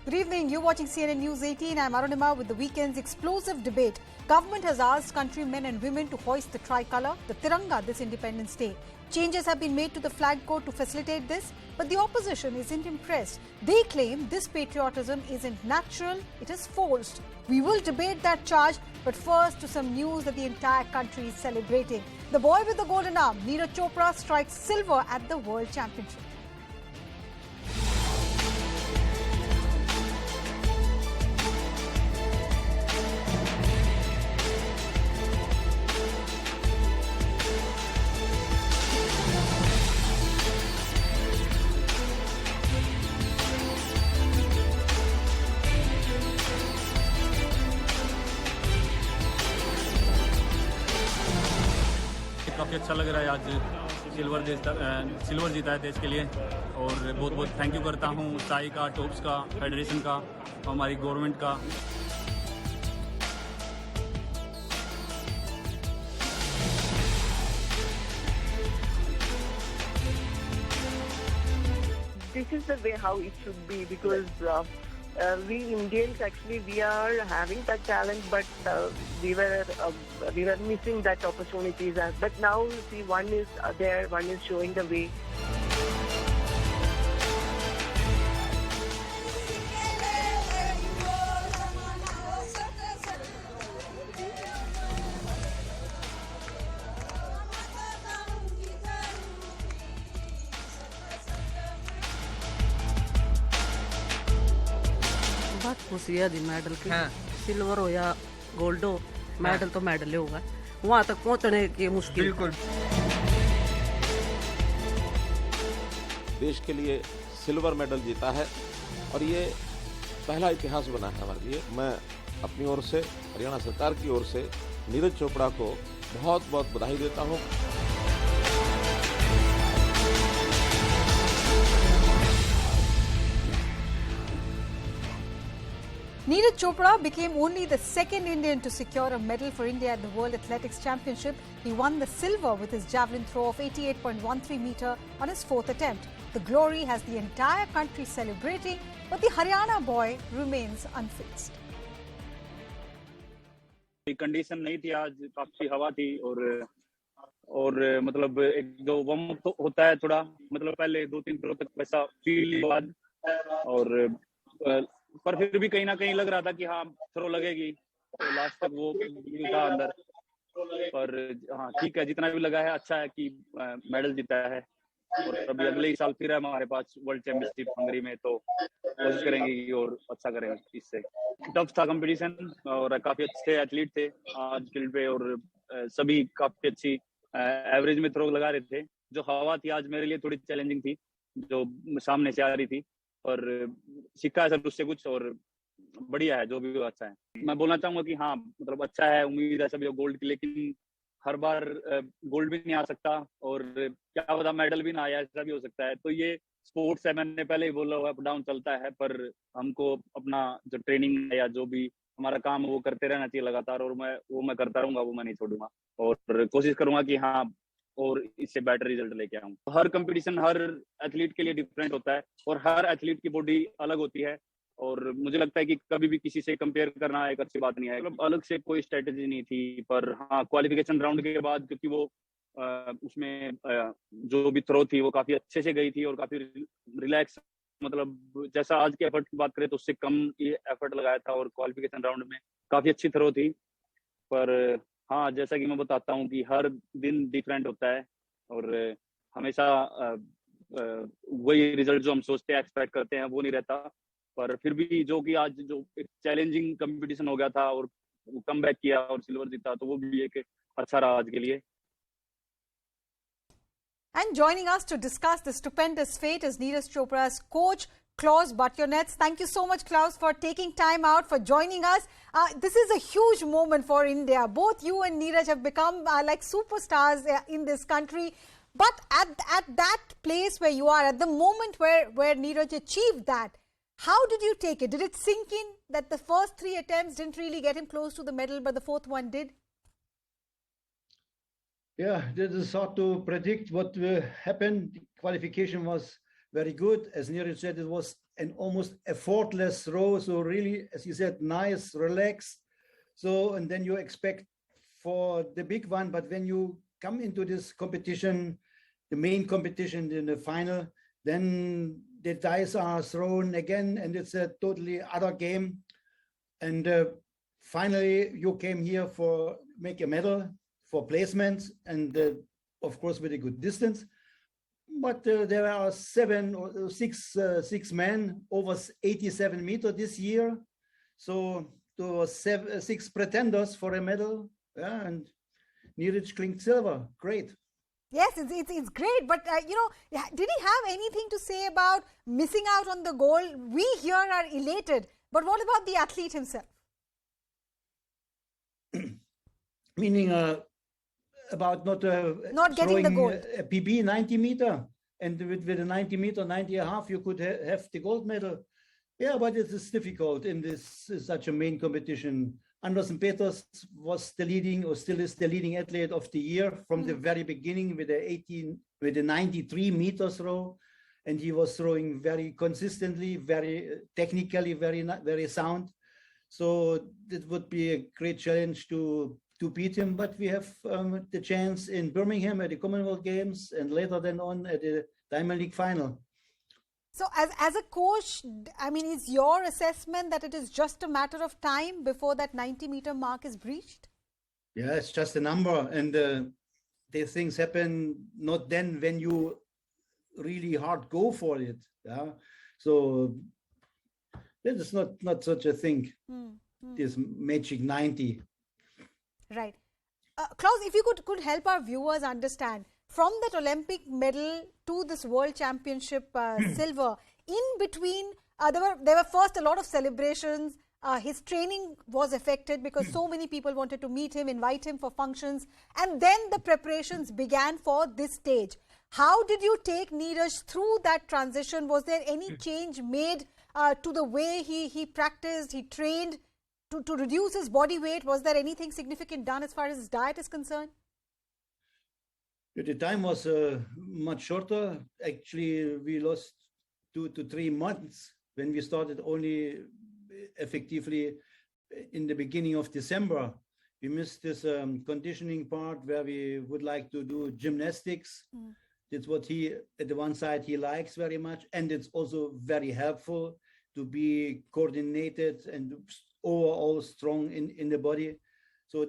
Good evening. You're watching CNN News 18. I'm Arunima with the weekend's explosive debate. Government has asked countrymen and women to hoist the tricolour, the Tiranga, this Independence Day. Changes have been made to the flag code to facilitate this, but the opposition isn't impressed. They claim this patriotism isn't natural, it is forced. We will debate that charge, but first to some news that the entire country is celebrating. The boy with the golden arm, Neeraj Chopra, strikes silver at the World Championship. काफ़ी अच्छा लग रहा है। आज silver जीता है देश के लिए और बहुत बहुत थैंक यू करता हूँ साई का, टॉप्स का, फेडरेशन का, हमारी गवर्नमेंट का। This is the way how it should be, because we Indians actually we are having that talent, but we were missing that opportunities. But now see, one is there, one is showing the way. बहुत खुशी है medal की। Silver हो या gold हो, medal तो medal ही होगा। वहाँ तक पहुँचने की मुश्किल। बिल्कुल। देश के लिए सिल्वर मेडल जीता है और ये पहला इतिहास बना है हमारे लिए। मैं अपनी ओर से, हरियाणा सरकार की ओर से नीरज चोपड़ा को बहुत बहुत बधाई देता हूँ। Neeraj Chopra became only the second Indian to secure a medal for India at the World Athletics Championship. He won the silver with his javelin throw of 88.13 meter on his fourth attempt. The glory has the entire country celebrating, but the Haryana boy remains unfazed. Condition नहीं थी, आज काफी हवा थी और मतलब एक दो वार्म अप होता है थोड़ा, मतलब पहले 2-3 थ्रो तक वैसा फील बाद, और पर फिर भी कहीं ना कहीं लग रहा था कि हाँ थ्रो लगेगी, तो लास्ट तक वो था अंदर। पर हाँ ठीक है, जितना भी लगा है अच्छा है कि मेडल जीता है। और अभी अगले ही साल फिर है हमारे पास वर्ल्ड चैंपियनशिप हंगरी में, तो कोशिश करेंगे कि और अच्छा करेंगे। इससे टफ था कंपटीशन और काफी अच्छे एथलीट थे आज फील्ड पे, और सभी काफी अच्छी एवरेज में थ्रो लगा रहे थे। जो हवा थी आज मेरे लिए थोड़ी चैलेंजिंग थी, जो सामने से आ रही थी, पर सीखा है सब उससे कुछ, और बढ़िया है जो भी अच्छा है। मैं बोलना चाहूंगा कि हाँ मतलब अच्छा है, उम्मीद है सभी गोल्ड की, लेकिन हर बार गोल्ड भी नहीं आ सकता और क्या पता मेडल भी ना आया, ऐसा भी हो सकता है। तो ये स्पोर्ट्स है, मैंने पहले ही बोला हुआ, अप डाउन चलता है, पर हमको अपना जो ट्रेनिंग है या जो भी हमारा काम है वो करते रहना चाहिए लगातार, और मैं करता रहूंगा, वो मैं नहीं छोड़ूंगा और कोशिश करूंगा कि हाँ और इससे बेटर रिजल्ट लेके आऊं। हर कंपटीशन हर एथलीट के लिए डिफरेंट होता है और हर एथलीट की बॉडी अलग होती है, और मुझे लगता है कि कभी भी किसी से कंपेयर करना एक अच्छी बात नहीं है। मतलब अलग से कोई स्ट्रेटेजी नहीं थी, पर हाँ क्वालिफिकेशन राउंड के बाद क्योंकि वो उसमें जो भी थ्रो थी वो काफी अच्छे से गई थी और काफी रिलैक्स, मतलब जैसा आज के एफर्ट की बात करें तो उससे कम ये एफर्ट लगाया था, और क्वालिफिकेशन राउंड में काफी अच्छी थ्रो थी। पर हाँ जैसा कि मैं बताता हूँ कि हर दिन डिफरेंट होता है और हमेशा वही रिजल्ट जो हम सोचते हैं, एक्सपेक्ट करते हैं, वो नहीं रहता। पर फिर भी जो कि आज जो एक चैलेंजिंग कंपटीशन हो गया था और कम बैक किया और सिल्वर जीता, तो वो भी एक अच्छा रहा आज के लिए। And joining us to discuss the stupendous fate is Neeraj Chopra's coach, Klaus Buttonets. Thank you so much, Klaus, for taking time out, for joining us. This is a huge moment for India. Both you and Neeraj have become like superstars in this country. But at that place where you are, at the moment where Neeraj achieved that, how did you take it? Did it sink in that the first 3 attempts didn't really get him close to the medal, but the 4th one did? Yeah, this is hard to predict what will happen. The qualification was very good. As Neeraj said, it was an almost effortless throw. So really, as you said, nice, relaxed. So, and then you expect for the big one, but when you come into this competition, the main competition in the final, then the dice are thrown again, and it's a totally other game. And finally, you came here for make a medal for placement, and of course with a good distance. But there are six men over 87 meters this year. So there were six pretenders for a medal. Yeah, and Neeraj clinked silver. Great. Yes, it's great. But, did he have anything to say about missing out on the goal? We here are elated. But what about the athlete himself? Meaning about not getting the gold. A PB 90 meter, and with a 90 meter, 90 and a half, you could have the gold medal. Yeah, but it is difficult in this such a main competition. Anderson Peters was the leading, or still is the leading athlete of the year from the very beginning with the 93 meter throw, and he was throwing very consistently, very technically, very sound. So it would be a great challenge to beat him, but we have the chance in Birmingham at the Commonwealth Games, and later then on at the Diamond League final. So as a coach, I mean, is your assessment that it is just a matter of time before that 90 meter mark is breached? Yeah, it's just a number, and these things happen not then when you really hard go for it. Yeah, so that is not such a thing. This magic 90. Right. Klaus, if you could help our viewers understand, from that Olympic medal to this World Championship silver, in between, there were first a lot of celebrations. His training was affected because so many people wanted to meet him, invite him for functions. And then the preparations began for this stage. How did you take Neeraj through that transition? Was there any change made to the way he practiced, he trained to reduce his body weight? Was there anything significant done as far as his diet is concerned? The time was much shorter. Actually, we lost 2 to 3 months when we started only effectively in the beginning of December. We missed this conditioning part where we would like to do gymnastics. That's what he, at the one side, he likes very much. And it's also very helpful to be coordinated and overall strong in the body. So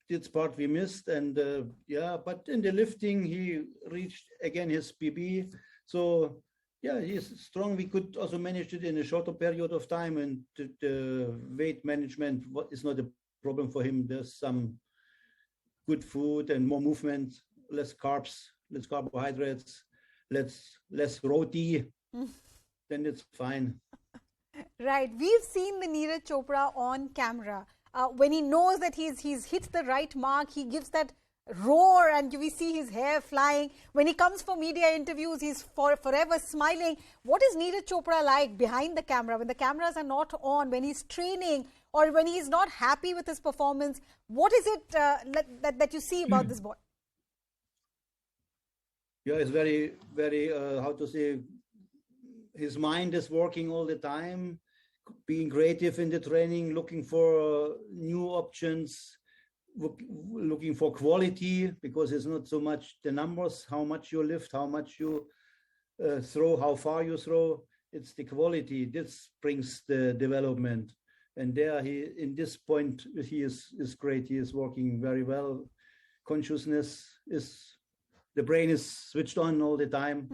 this part we missed, and but in the lifting he reached again his PB. So yeah, he's strong. We could also manage it in a shorter period of time, and the weight management is not a problem for him. There's some good food and more movement, less carbs, less carbohydrates, less roti. Then it's fine. Right. We've seen the Neeraj Chopra on camera. When he knows that he's hit the right mark, he gives that roar and we see his hair flying. When he comes for media interviews, he's forever smiling. What is Neeraj Chopra like behind the camera, when the cameras are not on, when he's training or when he's not happy with his performance? What is it that you see about this boy? Yeah, it's very, very, how to say, his mind is working all the time, being creative in the training, looking for new options, looking for quality, because it's not so much the numbers, how much you lift, how much you throw, how far you throw. It's the quality. This brings the development. And there, in this point, he is great. He is working very well. Consciousness the brain is switched on all the time,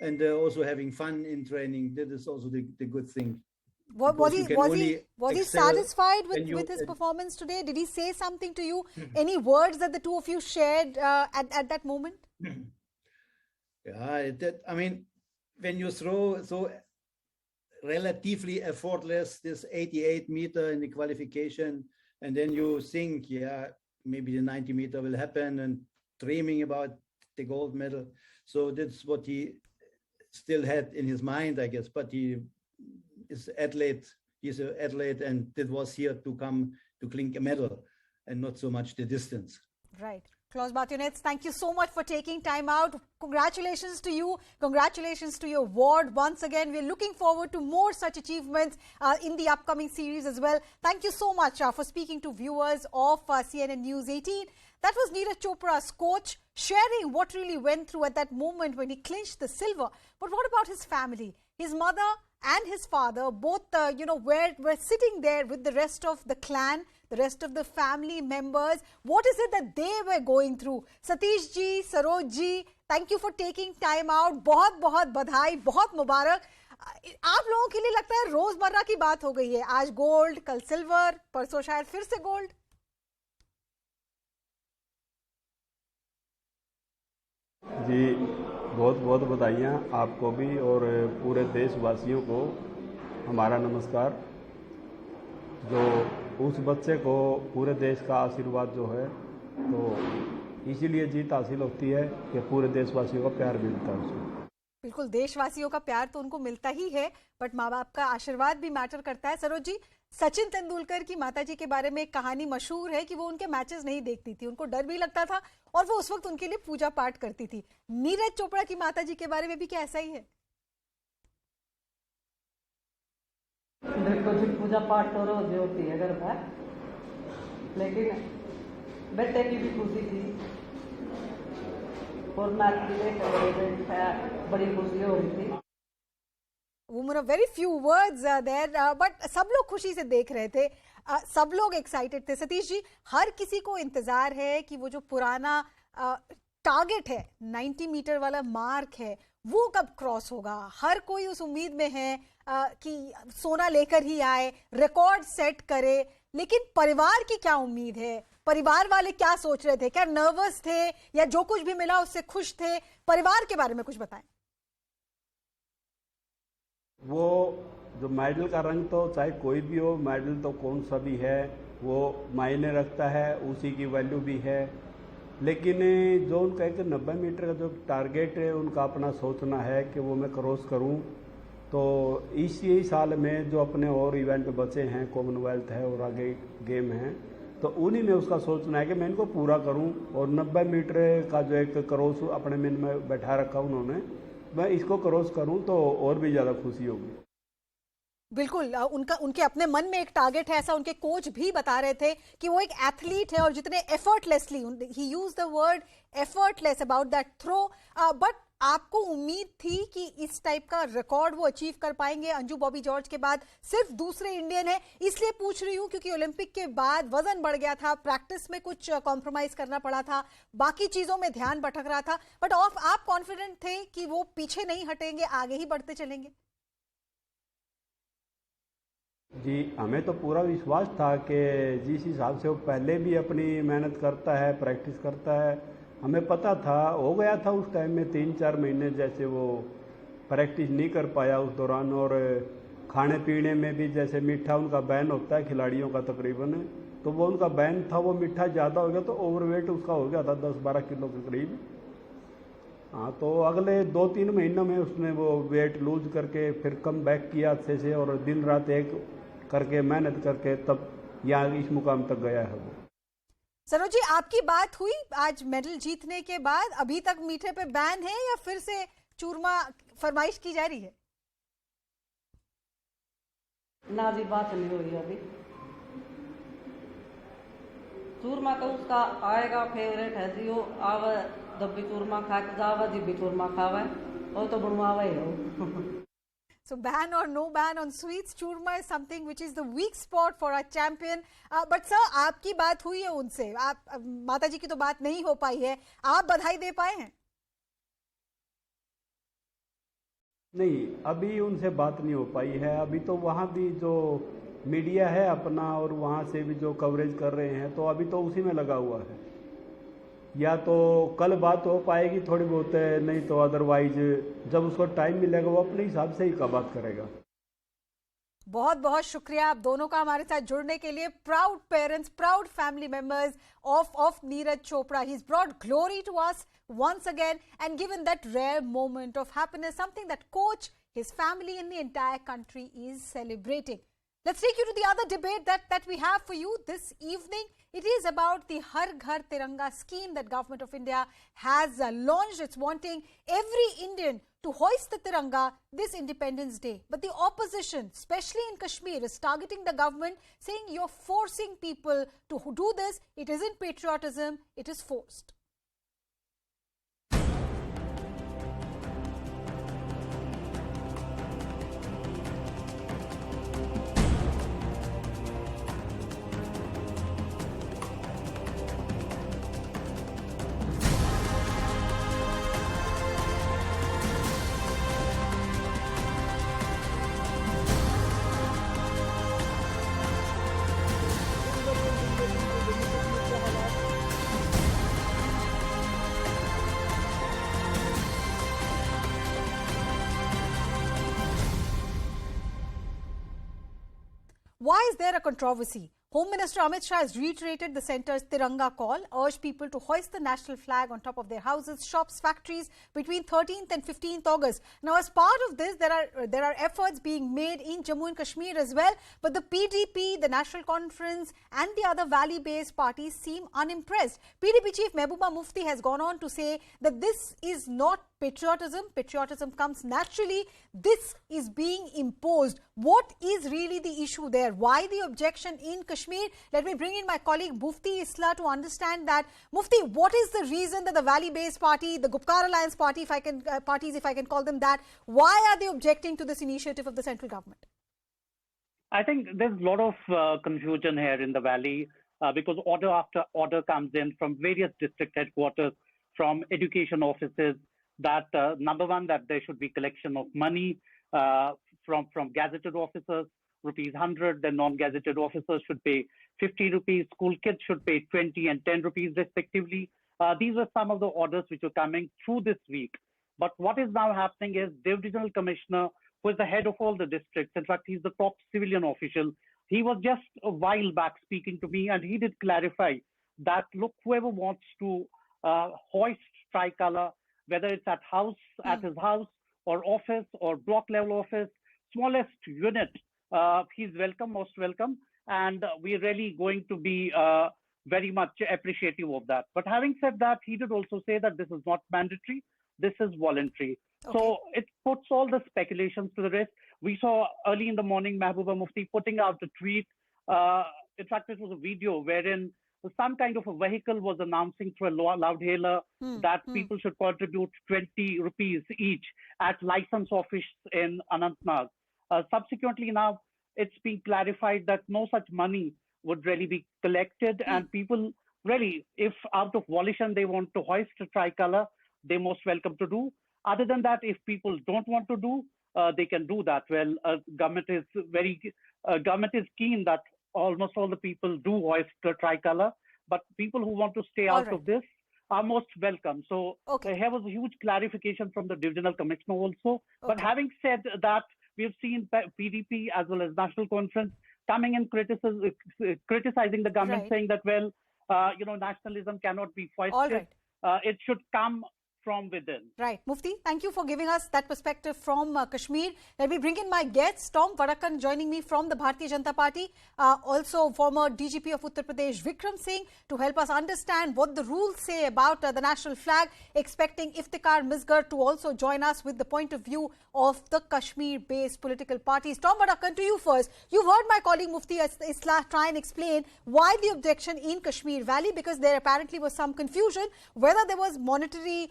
and also having fun in training. That is also the good thing. Was he satisfied with his performance today? Did he say something to you? Any words that the two of you shared at that moment? Yeah, I mean, when you throw so relatively effortless this 88 meter in the qualification, and then you think, yeah, maybe the 90 meter will happen, and dreaming about the gold medal. So that's what he still had in his mind, I guess. But he is athlete. He's an athlete, and that was here to come to clink a medal, and not so much the distance. Right. Klaus Batunetz, thank you so much for taking time out. Congratulations to you. Congratulations to your ward once again. We're looking forward to more such achievements in the upcoming series as well. Thank you so much for speaking to viewers of CNN News 18. That was Neeraj Chopra's coach sharing what really went through at that moment when he clinched the silver. But what about his family? His mother and his father both, were sitting there with the rest of the clan, the rest of the family members. What is it that they were going through? Satish ji, Saroj ji, thank you for taking time out. बहुत बहुत बधाई, बहुत मुबारक. आप लोगों के लिए लगता है रोजमर्रा की बात हो गई है. आज गोल्ड, कल सिल्वर, परसों शायद फिर से गोल्ड. जी बहुत बहुत बधाइयाँ आपको भी और पूरे देशवासियों को हमारा नमस्कार. जो उस बच्चे को पूरे देश का आशीर्वाद जो है तो इसीलिए जीत हासिल होती है कि पूरे देशवासियों का प्यार मिलता है उसको. बिल्कुल, देशवासियों का प्यार तो उनको मिलता ही है, बट माँ बाप का आशीर्वाद भी मैटर करता है. सरोज जी, सचिन तेंदुलकर की माताजी के बारे में एक कहानी मशहूर है कि वो उनके मैचेस नहीं देखती थी, उनको डर भी लगता था और वो उस वक्त उनके लिए पूजा पाठ करती थी. नीरज चोपड़ा की माताजी के बारे में भी क्या ऐसा ही है? देखो जी, पूजा पाठ तो रोज होती है घर पर, लेकिन बेटे की भी खुशी थी और नाती बड़ी खुशी हो रही थी. Very few words there, but सब लोग खुशी से देख रहे थे, सब लोग एक्साइटेड थे. सतीश जी, हर किसी को इंतजार है कि वो जो पुराना टारगेट है 90 मीटर वाला मार्क है वो कब क्रॉस होगा. हर कोई उस उम्मीद में है कि सोना लेकर ही आए, रिकॉर्ड सेट करे. लेकिन परिवार की क्या उम्मीद है? परिवार वाले क्या सोच रहे थे? क्या नर्वस थे या जो कुछ भी मिला उससे खुश थे? परिवार के बारे में कुछ बताएं. वो जो मेडल का रंग तो चाहे कोई भी हो, मेडल तो कौन सा भी है वो मायने रखता है, उसी की वैल्यू भी है. लेकिन जो उनका एक 90 मीटर का जो टारगेट है उनका अपना सोचना है कि वो मैं क्रॉस करूं. तो इसी साल में जो अपने और इवेंट बचे हैं, कॉमनवेल्थ है और आगे गेम हैं, तो उन्हीं में उसका सोचना है कि मैं इनको पूरा करूं. और 90 मीटर का जो एक क्रॉस अपने मन में बैठा रखा उन्होंने, मैं इसको क्रॉस करूं तो और भी ज़्यादा खुशी होगी. बिल्कुल, उनके अपने मन में एक टारगेट है, ऐसा उनके कोच भी बता रहे थे कि वो एक एथलीट है और जितने effortlessly, he used the word effortless about that throw. But आपको उम्मीद थी कि इस टाइप का रिकॉर्ड वो अचीव कर पाएंगे? अंजू बॉबी जॉर्ज के बाद सिर्फ दूसरे इंडियन है, इसलिए पूछ रही हूँ क्योंकि ओलंपिक के बाद वजन बढ़ गया था, प्रैक्टिस में कुछ कॉम्प्रोमाइज करना पड़ा था, बाकी चीजों में ध्यान भटक रहा था. बट आप कॉन्फिडेंट थे कि वो पीछे नहीं हटेंगे, आगे ही बढ़ते चलेंगे? जी, हमें तो पूरा विश्वास था कि जिस हिसाब से वो पहले भी अपनी मेहनत करता है, प्रैक्टिस करता है, हमें पता था. हो गया था उस टाइम में 3-4 महीने जैसे वो प्रैक्टिस नहीं कर पाया उस दौरान. और खाने पीने में भी जैसे मीठा उनका बैन होता है खिलाड़ियों का तकरीबन, तो वो उनका बैन था, वो मीठा ज़्यादा हो गया तो ओवरवेट उसका हो गया था 10-12 किलो के करीब. हाँ, तो अगले 2-3 महीनों में उसने वो वेट लूज करके फिर कम बैक किया अच्छे से और दिन रात एक करके मेहनत करके तब यहाँ इस मुकाम तक गया है वो. सरोज जी, आपकी बात हुई आज मेडल जीतने के बाद? अभी तक मीठे पे बैन है या फिर से चूरमा फरमाइश की जा रही है? ना जी, बात नहीं हुई अभी. चूरमा तो उसका आएगा, फेवरेट है जी. वो आवे जब भी चूरमा खा के जावा, जब भी चूरमा खावा वो तो बनवावा ही हो. So ban or no ban on sweets, churma is something which is the weak spot for our champion. But sir, आपकी बात हुई है उनसे? आप माताजी की तो बात नहीं हो पाई है, आप बधाई दे पाए हैं? नहीं, अभी उनसे बात नहीं हो पाई है. अभी तो वहाँ भी जो मीडिया है अपना और वहाँ से भी जो कवरेज कर रहे हैं तो अभी तो उसी में लगा हुआ है. या तो कल बात हो पाएगी थोड़ी बहुत, नहीं तो अदरवाइज जब उसको टाइम मिलेगा वो अपने हिसाब से ही का बात करेगा. बहुत बहुत शुक्रिया आप दोनों का हमारे साथ जुड़ने के लिए. Proud parents, proud family members of Neeraj Chopra. He's brought glory to us once again and given that rare moment of happiness, something that coach, his family and the entire country is celebrating. Let's take you to the other debate that we have for you this evening. It is about the Har Ghar Tiranga scheme that Government of India has launched. It's wanting every Indian to hoist the Tiranga this Independence Day. But the opposition, especially in Kashmir, is targeting the government, saying you're forcing people to do this. It isn't patriotism, it is forced. Why is there a controversy? Home Minister Amit Shah has reiterated the centre's Tiranga call, urged people to hoist the national flag on top of their houses, shops, factories between 13th and 15th August. Now, as part of this, there are efforts being made in Jammu and Kashmir as well. But the PDP, the National Conference and the other valley-based parties seem unimpressed. PDP Chief Mehbooba Mufti has gone on to say that this is not patriotism. Patriotism comes naturally. This is being imposed. What is really the issue there? Why the objection in Kashmir? Let me bring in my colleague Mufti Isla to understand that. Mufti, what is the reason that the valley-based party, the Gupkar Alliance party, if I can call them that, why are they objecting to this initiative of the central government? I think there's a lot of confusion here in the valley because order after order comes in from various district headquarters, from education offices, that number one, that there should be collection of money from gazetted officers, rupees 100, then non-gazetted officers should pay 50 rupees, school kids should pay 20 and 10 rupees respectively. These were some of the orders which were coming through this week. But what is now happening is the Divisional Commissioner, who is the head of all the districts, in fact, he's the top civilian official, he was just a while back speaking to me and he did clarify that, look, whoever wants to hoist tricolor, whether it's at his house or office or block level office, smallest unit, he's welcome, most welcome. And we're really going to be very much appreciative of that. But having said that, he did also say that this is not mandatory, this is voluntary. Okay. So it puts all the speculations to the rest. We saw early in the morning Mehbooba Mufti putting out a tweet. In fact, it was a video wherein some kind of a vehicle was announcing through a loudhailer that people should contribute 20 rupees each at license office in Anantnag. Subsequently now, it's been clarified that no such money would really be collected and people really, if out of volition they want to hoist a tricolor, they're most welcome to do. Other than that, if people don't want to do, they can do that. Well, government is keen that almost all the people do hoist the tricolor, but people who want to stay out of this are most welcome. So there was a huge clarification from the Divisional Commissioner also. But having said that, we've seen PDP as well as National Conference coming and criticizing the government, saying that, well, nationalism cannot be foisted. It should come from within. Right. Mufti, thank you for giving us that perspective from Kashmir. Let me bring in my guests. Tom Varakan joining me from the Bharatiya Janata Party. Also former DGP of Uttar Pradesh, Vikram Singh, to help us understand what the rules say about the national flag. Expecting Iftikhar Misgar to also join us with the point of view of the Kashmir-based political parties. Tom Varakan, to you first. You've heard my colleague Mufti Islah try and explain why the objection in Kashmir Valley, because there apparently was some confusion whether there was monetary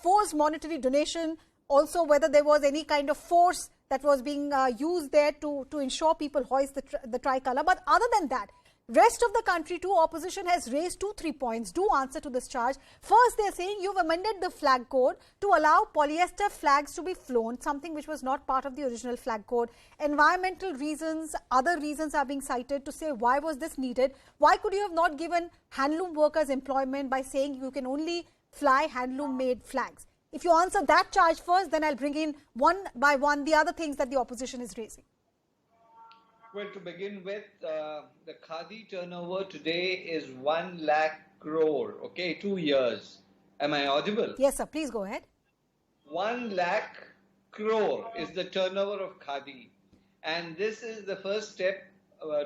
forced monetary donation, also whether there was any kind of force that was being used there to ensure people hoist the tricolor. But other than that, rest of the country too, opposition has raised 2-3 points. Do answer to this charge. First, they're saying you've amended the flag code to allow polyester flags to be flown, something which was not part of the original flag code. Environmental reasons, other reasons are being cited to say why was this needed? Why could you have not given handloom workers employment by saying you can only fly handloom-made flags? If you answer that charge first, then I'll bring in one by one the other things that the opposition is raising. Well, to begin with, the Khadi turnover today is 1 lakh crore, 2 years. Am I audible? Yes, sir. Please go ahead. 1 lakh crore is the turnover of Khadi. and this is the first step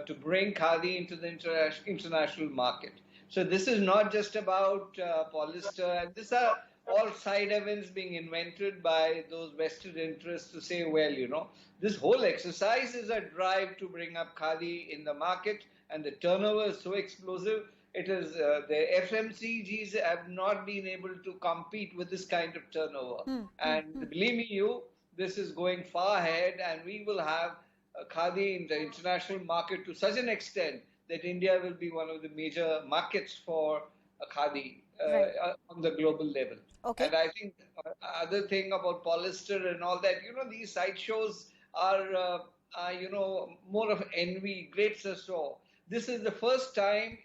to bring khadi into the international market. So this is not just about polyester, and these are all side events being invented by those vested interests to say, well, this whole exercise is a drive to bring up khadi in the market, and the turnover is so explosive. It is the FMCGs have not been able to compete with this kind of turnover. And believe me, this is going far ahead, and we will have khadi in the international market to such an extent that India will be one of the major markets for khadi on the global level. Okay. And I think other thing about polyester and all that, these sideshows are, more of envy, great so. This is the first time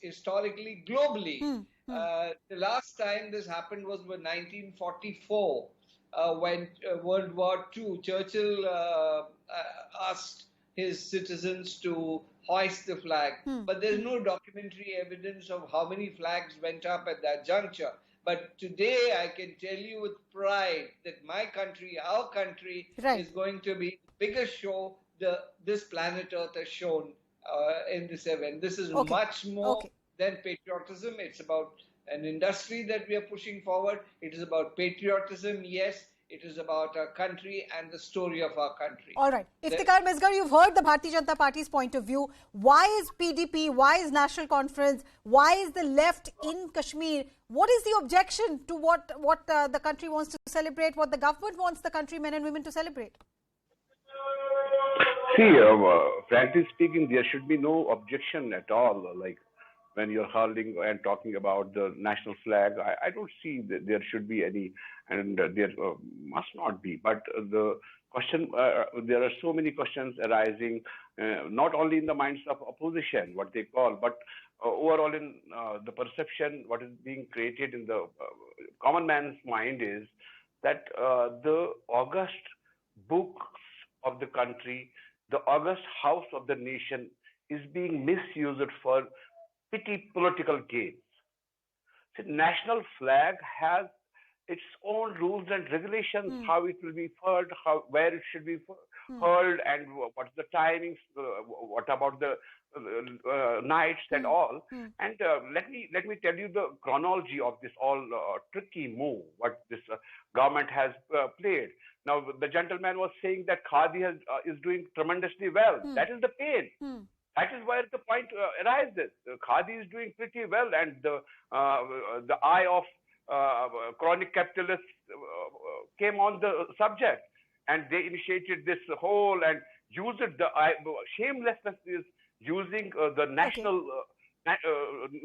historically, globally. The last time this happened was in 1944, when World War II, Churchill asked his citizens to hoist the flag. But there's no documentary evidence of how many flags went up at that juncture. But today I can tell you with pride that my country, our country, is going to be the biggest show this planet Earth has shown in this event. This is much more than patriotism. It's about an industry that we are pushing forward. It is about patriotism, yes. It is about our country and the story of our country. All right. Iftikhar Misgar, you've heard the Bharatiya Janata Party's point of view. Why is PDP, why is National Conference, why is the left in Kashmir? What is the objection to what the country wants to celebrate, what the government wants the countrymen and women to celebrate? See, frankly speaking, there should be no objection at all. Like when you're hurling and talking about the national flag, I don't see that there should be any, and there must not be. But the question, there are so many questions arising, not only in the minds of opposition, what they call, but overall in the perception, what is being created in the common man's mind is that the august books of the country, the august house of the nation is being misused for petty political gains. The national flag has its own rules and regulations, how it will be furled, where it should be hurled, and what's the timings, what about the nights and all. And let me tell you the chronology of this all tricky move, what this government has played. Now, the gentleman was saying that khadi is doing tremendously well. That is the pain. That is where the point arises. Khadi is doing pretty well, and the eye of chronic capitalists came on the subject, and they initiated this whole and used the shamelessness is using the national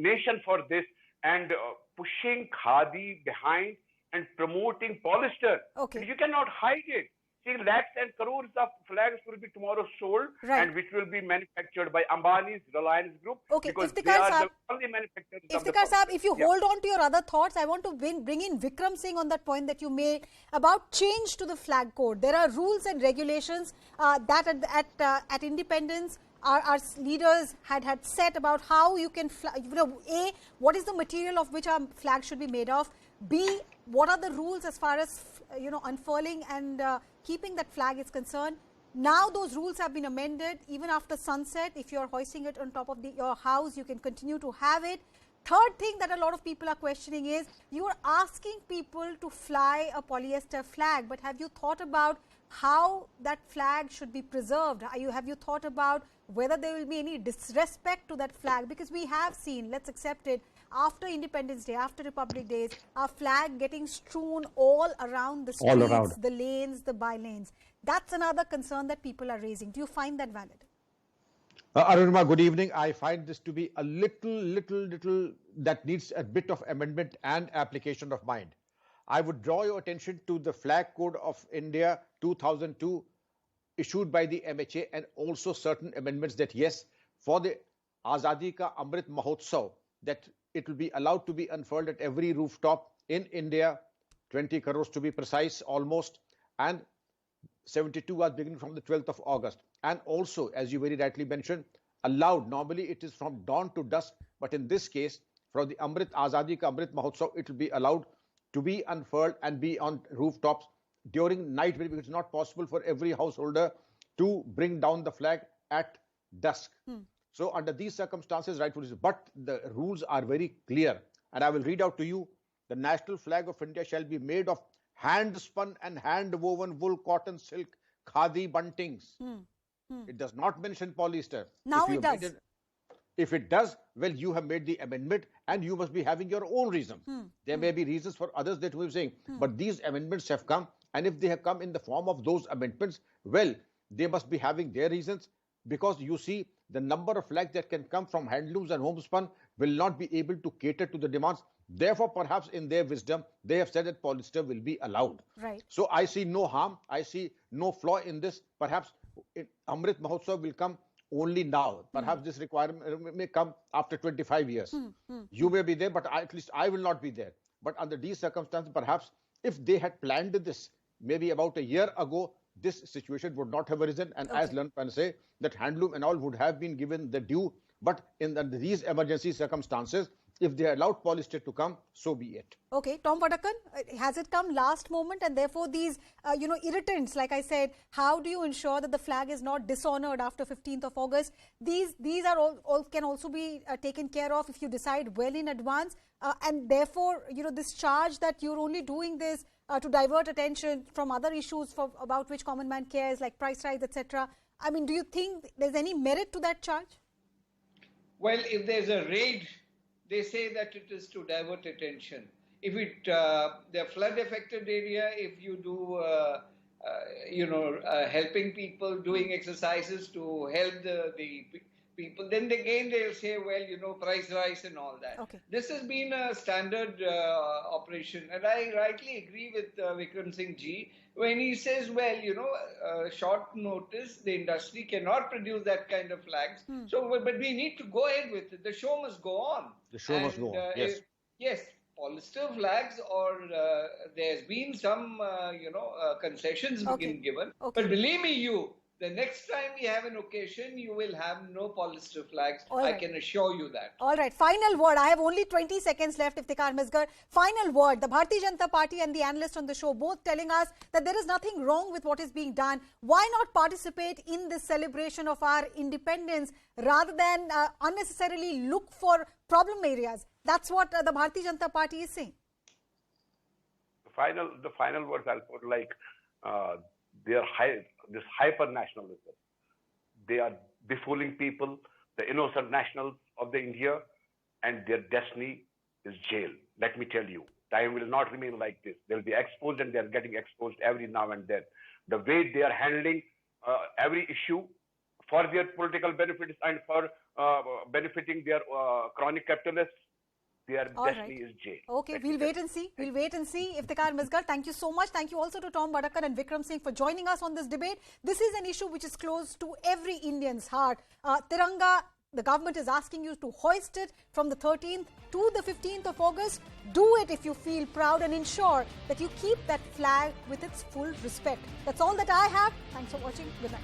nation for this and pushing khadi behind and promoting polyester. You cannot hide it. See, lakhs and crores of flags will be tomorrow sold, and which will be manufactured by Ambani's Reliance Group, because they are the only manufacturers. Iftikhar Saab, if you hold on to your other thoughts, I want to bring in Vikram Singh on that point that you made about change to the flag code. There are rules and regulations that at Independence our leaders had set about how you can, A, what is the material of which our flag should be made of? B, what are the rules as far as, unfurling and keeping that flag is concerned? Now those rules have been amended. Even after sunset, if you are hoisting it on top of your house, you can continue to have it. Third thing that a lot of people are questioning is, you are asking people to fly a polyester flag, but have you thought about how that flag should be preserved? Have you thought about whether there will be any disrespect to that flag? Because we have seen, let's accept it, after Independence Day, after Republic Days, our flag getting strewn all around the streets, the lanes, the by-lanes. That's another concern that people are raising. Do you find that valid? Arunima, good evening. I find this to be a little that needs a bit of amendment and application of mind. I would draw your attention to the Flag Code of India 2002 issued by the MHA, and also certain amendments that yes, for the Azadi Ka Amrit Mahotsav, that it will be allowed to be unfurled at every rooftop in India, 20 crores to be precise almost, and 72 was beginning from the 12th of August. And also, as you very rightly mentioned, allowed, normally it is from dawn to dusk, but in this case, from the Azadi Ka Amrit Mahotsav, it will be allowed to be unfurled and be on rooftops during night, because it's not possible for every householder to bring down the flag at dusk. So under these circumstances, rightfully so. But the rules are very clear. And I will read out to you. The national flag of India shall be made of hand-spun and hand-woven wool, cotton, silk, khadi, buntings. It does not mention polyester. Now it does. If it does, well, you have made the amendment and you must be having your own reasons. There may be reasons for others that we are saying, but these amendments have come, and if they have come in the form of those amendments, well, they must be having their reasons, because you see the number of flags that can come from handlooms and homespun will not be able to cater to the demands. Therefore, perhaps in their wisdom, they have said that polyester will be allowed. Right. So I see no harm. I see no flaw in this. Perhaps Amrit Mahotsav will come only now. Perhaps this requirement may come after 25 years. You may be there, but at least I will not be there. But under these circumstances, perhaps if they had planned this maybe about a year ago, this situation would not have arisen. And as Lanpan say, that handloom and all would have been given the due. But in these emergency circumstances, if they allowed polyester to come, so be it. Okay, Tom Vadakan, has it come last moment, and therefore these, irritants, like I said, how do you ensure that the flag is not dishonored after 15th of August? These are all can also be taken care of if you decide well in advance, and therefore, this charge that you're only doing this to divert attention from other issues about which common man cares, like price rise, etc. I mean, do you think there's any merit to that charge? Well, if there's a raid, they say that it is to divert attention. If the flood-affected area, if you do, helping people, doing exercises to help the people, then again they'll say, well, price rise and all that. Okay. This has been a standard operation, and I rightly agree with Vikram Singh ji when he says, well, short notice, the industry cannot produce that kind of flags. So, but we need to go ahead with it. The show must go on. The show must go on, yes. Yes, polyester flags, or there's been some, concessions been given. Okay. But believe me, the next time we have an occasion, you will have no polyester flags. I can assure you that. All right. Final word. I have only 20 seconds left, Iftikhar Misgar. Final word. The Bharatiya Janata Party and the analyst on the show both telling us that there is nothing wrong with what is being done. Why not participate in this celebration of our independence rather than unnecessarily look for problem areas? That's what the Bharatiya Janata Party is saying. The final words I'll put this hyper-nationalism. They are befooling people, the innocent nationals of the India, and their destiny is jail. Let me tell you, time will not remain like this. They'll be exposed, and they're getting exposed every now and then. The way they are handling every issue for their political benefits and for benefiting their chronic capitalists, their destiny is jail. Okay, we'll wait and see. We'll wait and see. Iftikhar Misgar, thank you so much. Thank you also to Tom Vadakan and Vikram Singh for joining us on this debate. This is an issue which is close to every Indian's heart. Tiranga, the government is asking you to hoist it from the 13th to the 15th of August. Do it if you feel proud and ensure that you keep that flag with its full respect. That's all that I have. Thanks for watching. Good night.